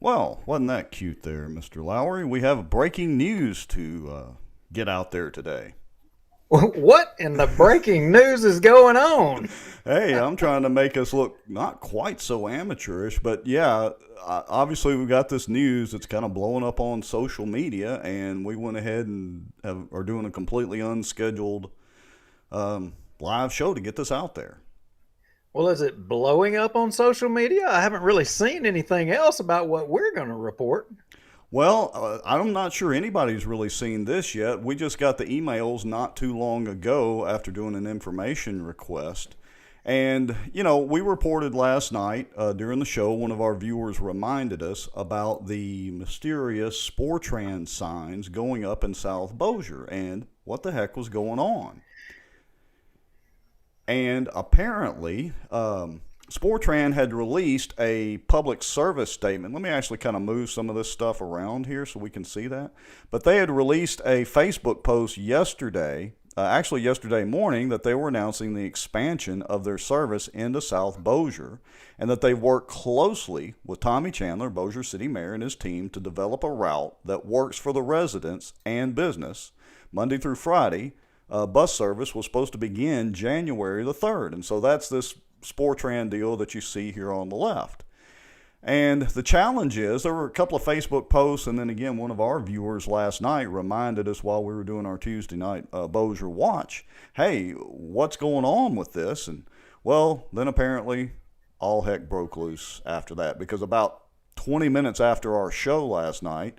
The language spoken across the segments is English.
Well, wasn't that cute there, Mr. Lowry? We have breaking news to get out there today. What in the breaking news is going on? Hey, I'm trying to make us look not quite so amateurish, but yeah, obviously we got this news that's kind of blowing up on social media, and we went ahead and are doing a completely unscheduled live show to get this out there. Well, is it blowing up on social media? I haven't really seen anything else about what we're going to report. Well, I'm not sure anybody's really seen this yet. We just got the emails not too long ago after doing an information request. And, we reported last night during the show, one of our viewers reminded us about the mysterious Sportran signs going up in South Bossier and what the heck was going on. And apparently, Sportran had released a public service statement. Let me actually kind of move some of this stuff around here so we can see that. But they had released a Facebook post yesterday, actually yesterday morning, that they were announcing the expansion of their service into South Bossier and that they worked closely with Tommy Chandler, Bossier City Mayor, and his team to develop a route that works for the residents and business Monday through Friday. Bus service was supposed to begin January the 3rd. And so that's this Sportran deal that you see here on the left. And the challenge is there were a couple of Facebook posts, and then again, one of our viewers last night reminded us while we were doing our Tuesday night Bossier Watch, hey, what's going on with this? And well, then apparently all heck broke loose after that, because about 20 minutes after our show last night,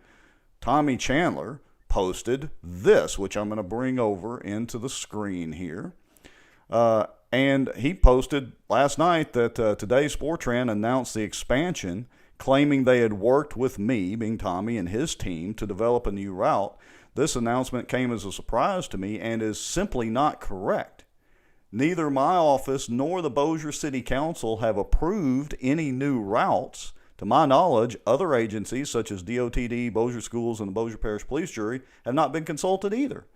Tommy Chandler posted this, which I'm going to bring over into the screen here. And he posted last night that today Sportran announced the expansion, claiming they had worked with me, being Tommy, and his team to develop a new route. This announcement came as a surprise to me and is simply not correct. Neither my office nor the Bossier City Council have approved any new routes. To my knowledge, other agencies such as DOTD, Bossier Schools, and the Bossier Parish Police Jury have not been consulted either.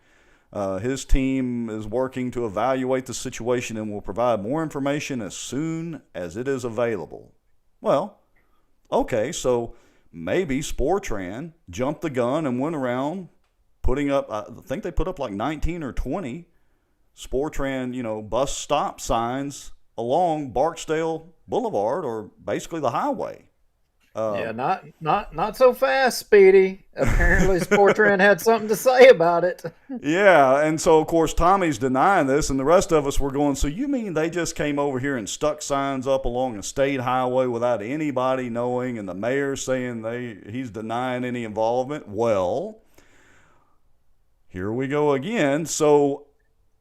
His team is working to evaluate the situation and will provide more information as soon as it is available. Well, okay, so maybe Sportran jumped the gun and went around putting up, I think they put up like 19 or 20 Sportran, bus stop signs along Barksdale Boulevard, or basically the highway. Yeah, not so fast, Speedy. Apparently, Sportran had something to say about it. Yeah, and so of course Tommy's denying this, and the rest of us were going, so you mean they just came over here and stuck signs up along a state highway without anybody knowing, and the mayor saying he's denying any involvement? Well, here we go again. So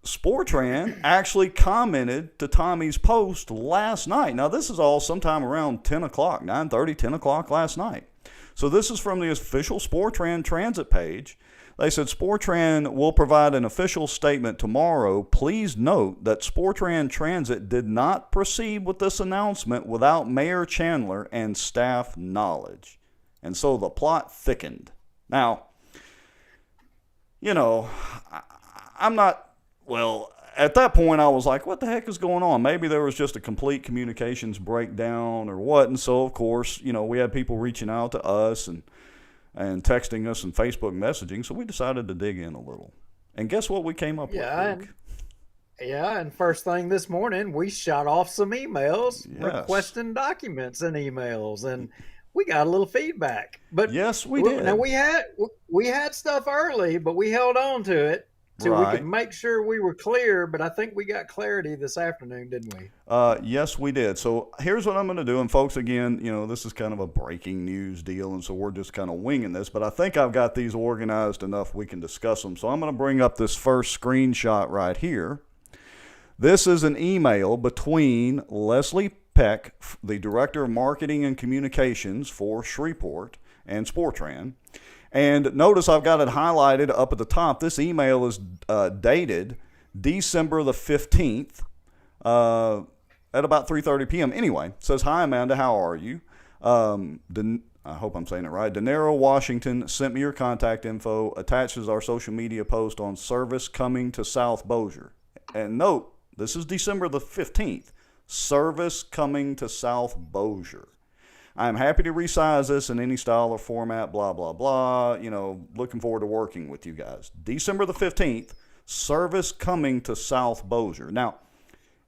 Sportran actually commented to Tommy's post last night. Now, this is all sometime around 10 o'clock, 9:30, 10 o'clock last night. So this is from the official Sportran Transit page. They said, Sportran will provide an official statement tomorrow. Please note that Sportran Transit did not proceed with this announcement without Mayor Chandler and staff knowledge. And so the plot thickened. Now, I'm not... Well, at that point, I was like, what the heck is going on? Maybe there was just a complete communications breakdown or what. And so, of course, we had people reaching out to us and texting us and Facebook messaging. So we decided to dig in a little. And guess what we came up with, Luke? And first thing this morning, we shot off some emails requesting documents and emails, and we got a little feedback. But yes, we did. Now we had stuff early, but we held on to it. So we could make sure we were clear, but I think we got clarity this afternoon, didn't we? Yes, we did. So here's what I'm going to do. And folks, again, this is kind of a breaking news deal, and so we're just kind of winging this. But I think I've got these organized enough we can discuss them. So I'm going to bring up this first screenshot right here. This is an email between Leslie Peck, the Director of Marketing and Communications for Shreveport, and Sportran. And notice I've got it highlighted up at the top. This email is dated December the 15th at about 3:30 p.m. Anyway, it says, hi, Amanda, how are you? I hope I'm saying it right. Denero, Washington, sent me your contact info, attaches our social media post on service coming to South Bossier. And note, this is December the 15th, service coming to South Bossier. I'm happy to resize this in any style or format, blah, blah, blah. Looking forward to working with you guys. December the 15th, service coming to South Bossier. Now,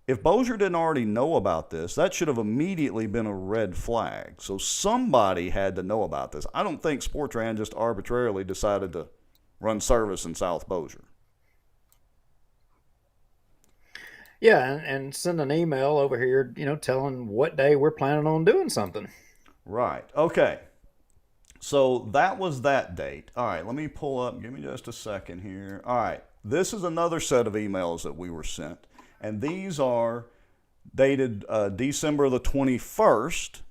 if Bossier didn't already know about this, that should have immediately been a red flag. So somebody had to know about this. I don't think Sportran just arbitrarily decided to run service in South Bossier. Yeah, and send an email over here, telling what day we're planning on doing something. Right. Okay. So that was that date. All right, let me pull up. Give me just a second here. All right. This is another set of emails that we were sent. And these are dated December the 21st.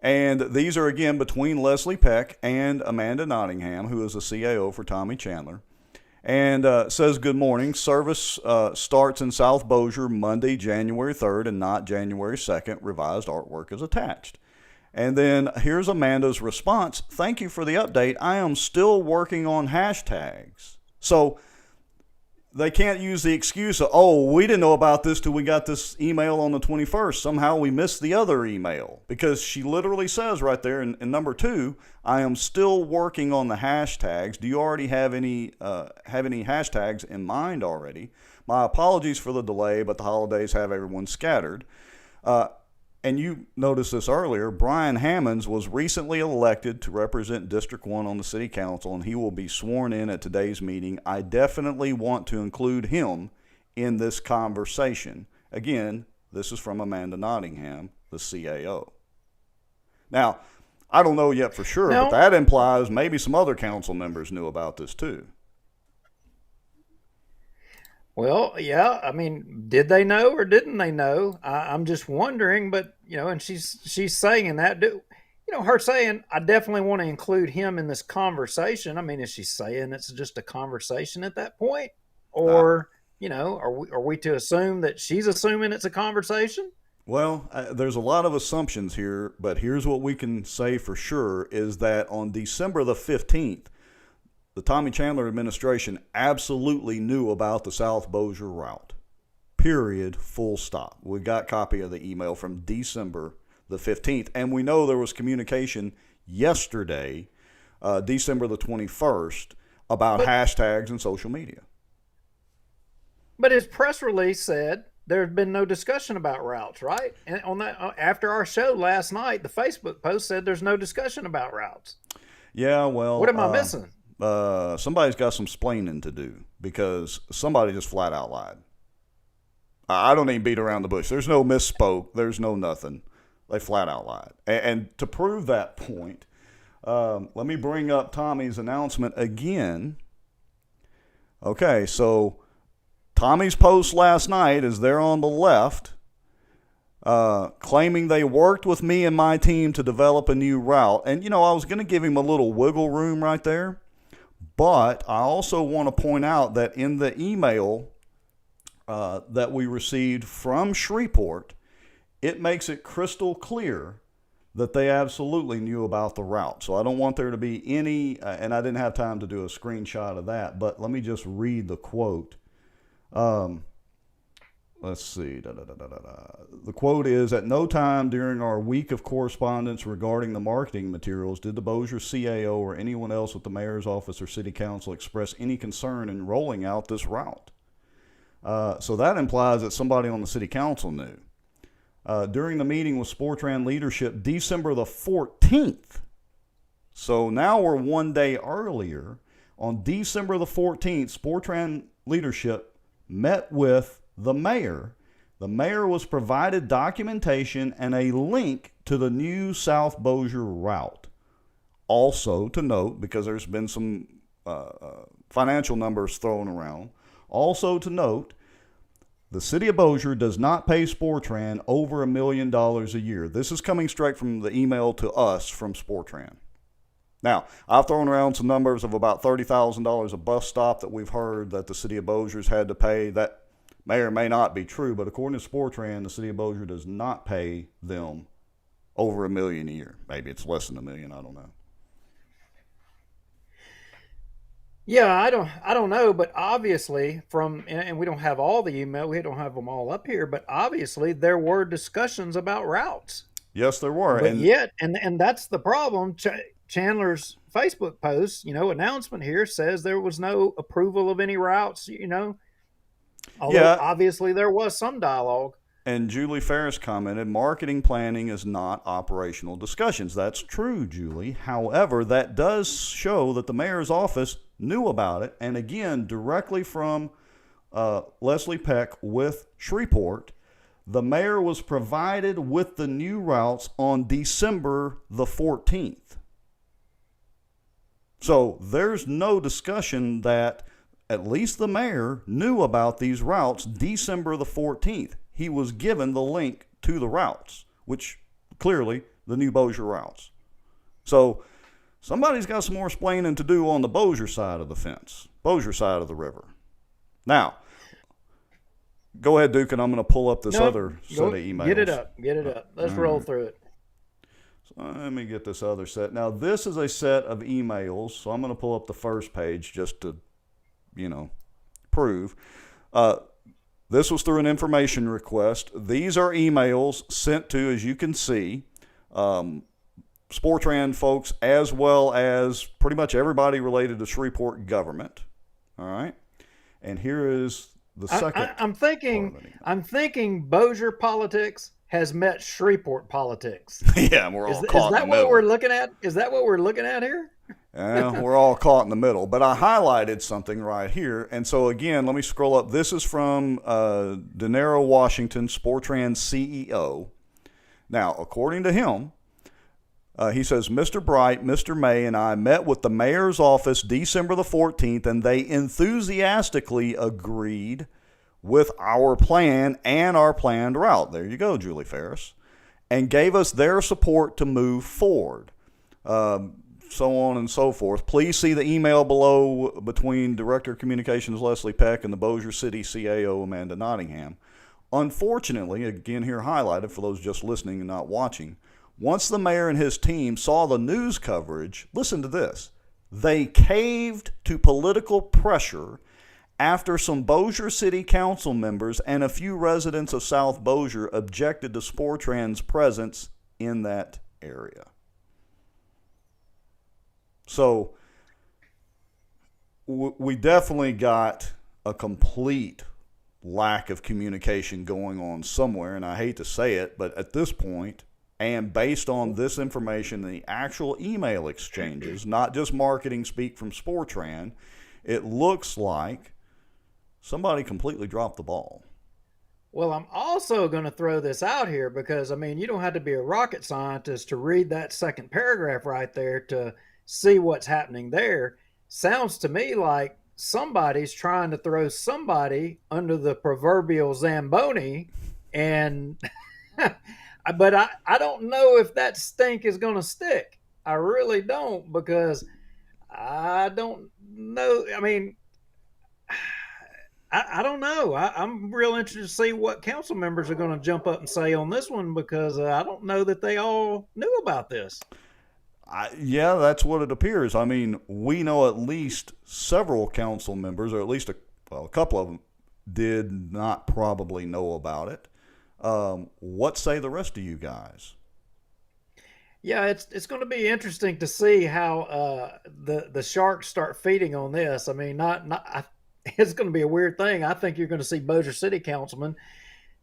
And these are, again, between Leslie Peck and Amanda Nottingham, who is the CAO for Tommy Chandler. And says, good morning. Service starts in South Bossier Monday, January 3rd, and not January 2nd. Revised artwork is attached. And then here's Amanda's response. Thank you for the update. I am still working on hashtags. So they can't use the excuse of, oh, we didn't know about this till we got this email on the 21st. Somehow we missed the other email. Because she literally says right there in number 2, I am still working on the hashtags. Do you already have any hashtags in mind already? My apologies for the delay, but the holidays have everyone scattered. And you noticed this earlier, Brian Hammonds was recently elected to represent District 1 on the City Council, and he will be sworn in at today's meeting. I definitely want to include him in this conversation. Again, this is from Amanda Nottingham, the CAO. Now, I don't know yet for sure, but that implies maybe some other council members knew about this too. Well, yeah. I mean, did they know or didn't they know? I'm just wondering. But and she's saying that. Her saying, I definitely want to include him in this conversation. I mean, is she saying it's just a conversation at that point, or are we to assume that she's assuming it's a conversation? Well, there's a lot of assumptions here, but here's what we can say for sure is that on December the 15th. The Tommy Chandler administration absolutely knew about the South Bossier route. Period. Full stop. We got a copy of the email from December the 15th, and we know there was communication yesterday, December the 21st, about hashtags and social media. But his press release said there's been no discussion about routes, right? And on that, after our show last night, the Facebook post said there's no discussion about routes. Yeah, well, what am I missing? Somebody's got some splaining to do because somebody just flat out lied. I don't even beat around the bush. There's no misspoke. There's no nothing. They flat out lied. And to prove that point, let me bring up Tommy's announcement again. Okay, so Tommy's post last night is there on the left, claiming they worked with me and my team to develop a new route. And, I was going to give him a little wiggle room right there. But I also want to point out that in the email that we received from Shreveport, it makes it crystal clear that they absolutely knew about the route. So I don't want there to be any, and I didn't have time to do a screenshot of that, but let me just read the quote. Let's see. The quote is, at no time during our week of correspondence regarding the marketing materials did the Bossier CAO or anyone else with the mayor's office or city council express any concern in rolling out this route. So that implies that somebody on the city council knew. During the meeting with Sportran leadership December the 14th, so now we're one day earlier, on December the 14th, Sportran leadership met with the mayor. The mayor was provided documentation and a link to the new South Bossier route. Also to note, because there's been some financial numbers thrown around, also to note, the city of Bossier does not pay Sportran over $1 million a year. This is coming straight from the email to us from Sportran. Now, I've thrown around some numbers of about $30,000 a bus stop that we've heard that the city of Bossier's had to pay. That may or may not be true, but according to Sportran, the city of Bossier does not pay them over $1 million a year. Maybe it's less than $1 million. I don't know. Yeah, I don't know, but obviously and we don't have all the email, we don't have them all up here, but obviously there were discussions about routes. Yes, there were. But yet, and that's the problem. Chandler's Facebook post, announcement here says there was no approval of any routes. Although Yeah, obviously there was some dialogue. and Julie Ferris commented, marketing planning is not operational discussions. That's true, Julie. However, that does show that the mayor's office knew about it. And again, directly from Leslie Peck with Shreveport, the mayor was provided with the new routes on December the 14th. So there's no discussion that at least the mayor knew about these routes December the 14th. He was given the link to the routes, which clearly the new Bossier routes. So somebody's got some more explaining to do on the Bossier side of the fence, Bossier side of the river. Now, go ahead, Duke, and I'm going to pull up this other set of emails. Get it up. Let's roll through it. So let me get this other set. Now, this is a set of emails, so I'm going to pull up the first page just to, prove. This was through an information request. These are emails sent to, as you can see, Sportran folks, as well as pretty much everybody related to Shreveport government. All right, and here is the second. I'm thinking Bossier politics has met Shreveport politics. Yeah, we're all caught in the middle. Is that what we're looking at? Is that what we're looking at here? Yeah, we're all caught in the middle. But I highlighted something right here. And so, again, let me scroll up. This is from Denero Washington, Sportran CEO. Now, according to him, he says, Mr. Bright, Mr. May, and I met with the mayor's office December the 14th, and they enthusiastically agreed with our plan and our planned route. There you go, Julie Ferris. And gave us their support to move forward. So on and so forth. Please see the email below between Director of Communications Leslie Peck and the Bossier City CAO Amanda Nottingham. Unfortunately, again here highlighted for those just listening and not watching, once the mayor and his team saw the news coverage, listen to this, they caved to political pressure after some Bossier City Council members and a few residents of South Bossier objected to Sportran's presence in that area. So we definitely got a complete lack of communication going on somewhere, and I hate to say it, but at this point, and based on this information, the actual email exchanges, not just marketing speak from Sportran, it looks like somebody completely dropped the ball. Well, I'm also going to throw this out here because, you don't have to be a rocket scientist to read that second paragraph right there to see what's happening there. Sounds to me like somebody's trying to throw somebody under the proverbial Zamboni, and but I don't know if that stink is going to stick. I really don't, because I don't know. I don't know. I'm real interested to see what council members are going to jump up and say on this one, because I don't know that they all knew about this. Yeah, that's what it appears. We know at least several council members, or at least a couple of them, did not probably know about it. What say the rest of you guys? Yeah, it's going to be interesting to see how the sharks start feeding on this. It's going to be a weird thing. I think you're going to see Bossier City councilmen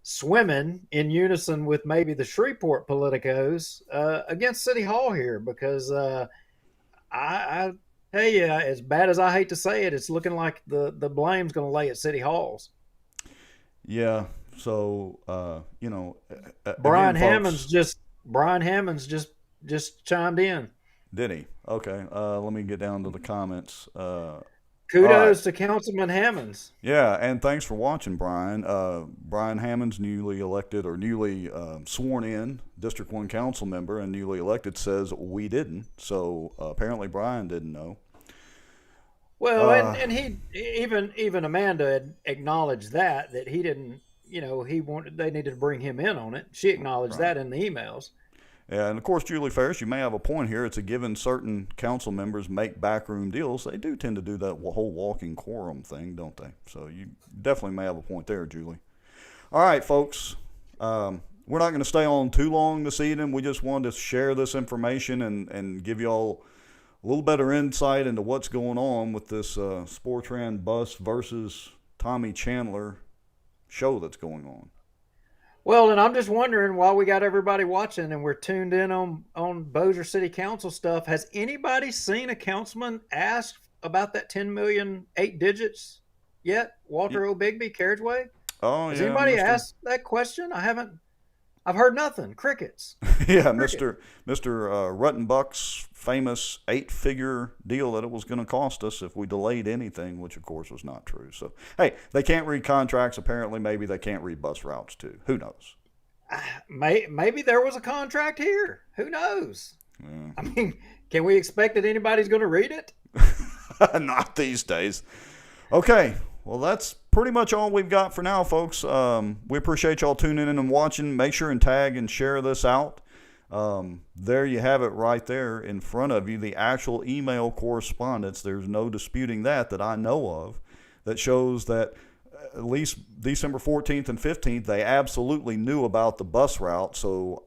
swimming in unison with maybe the Shreveport politicos against City Hall here, because I tell you, as bad as I hate to say it, it's looking like the blame's going to lay at City Halls. Yeah. So Brian Hammonds just chimed in. Did he? Okay. Let me get down to the comments. Kudos to Councilman Hammonds. Yeah, and thanks for watching, Brian. Brian Hammonds, newly elected or newly sworn in District 1 council member and newly elected, says we didn't. So apparently Brian didn't know. Well, and he even Amanda had acknowledged that he didn't. They needed to bring him in on it. She acknowledged that in the emails. Yeah, and of course, Julie Ferris, you may have a point here. It's a given certain council members make backroom deals. They do tend to do that whole walking quorum thing, don't they? So you definitely may have a point there, Julie. All right, folks. we're not going to stay on too long this evening. We just wanted to share this information and give y'all a little better insight into what's going on with this Sportran Bus versus Tommy Chandler show that's going on. Well, and I'm just wondering, while we got everybody watching and we're tuned in on Bossier City Council stuff, has anybody seen a councilman ask about that 10 million 8 digits yet? Walter O'Bigby, Carriageway? Oh, Has yeah, anybody Mr. asked that question? I've heard nothing. Crickets. Yeah, Cricket. Mr. Ruttenbuck's famous 8-figure deal that it was going to cost us if we delayed anything, which of course was not true. So, hey, they can't read contracts. Apparently, maybe they can't read bus routes too. Who knows? Maybe there was a contract here. Who knows? Yeah. I mean, can we expect that anybody's going to read it? Not these days. Okay, well, that's pretty much all we've got for now, folks. We appreciate y'all tuning in and watching. Make sure and tag and share this out. There you have it right there in front of you, the actual email correspondence. There's no disputing that I know of, that shows that at least December 14th and 15th, they absolutely knew about the bus route. So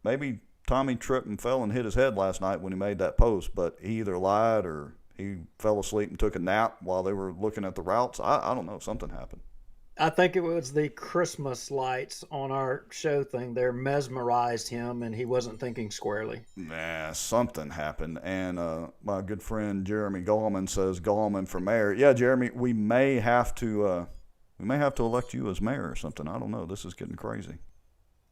maybe Tommy tripped and fell and hit his head last night when he made that post, but he either lied or he fell asleep and took a nap while they were looking at the routes. I don't know. Something happened. I think it was the Christmas lights on our show thing there mesmerized him, and he wasn't thinking squarely. Nah, something happened. And my good friend Jeremy Gallman says Gallman for mayor. Yeah, Jeremy, we may have to elect you as mayor or something. I don't know. This is getting crazy.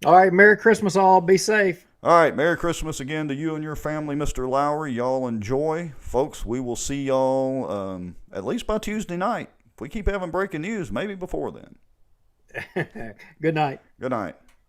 All right, Merry Christmas all. Be safe. All right, Merry Christmas again to you and your family, Mr. Lowry. Y'all enjoy. Folks, we will see y'all at least by Tuesday night. If we keep having breaking news, maybe before then. Good night. Good night.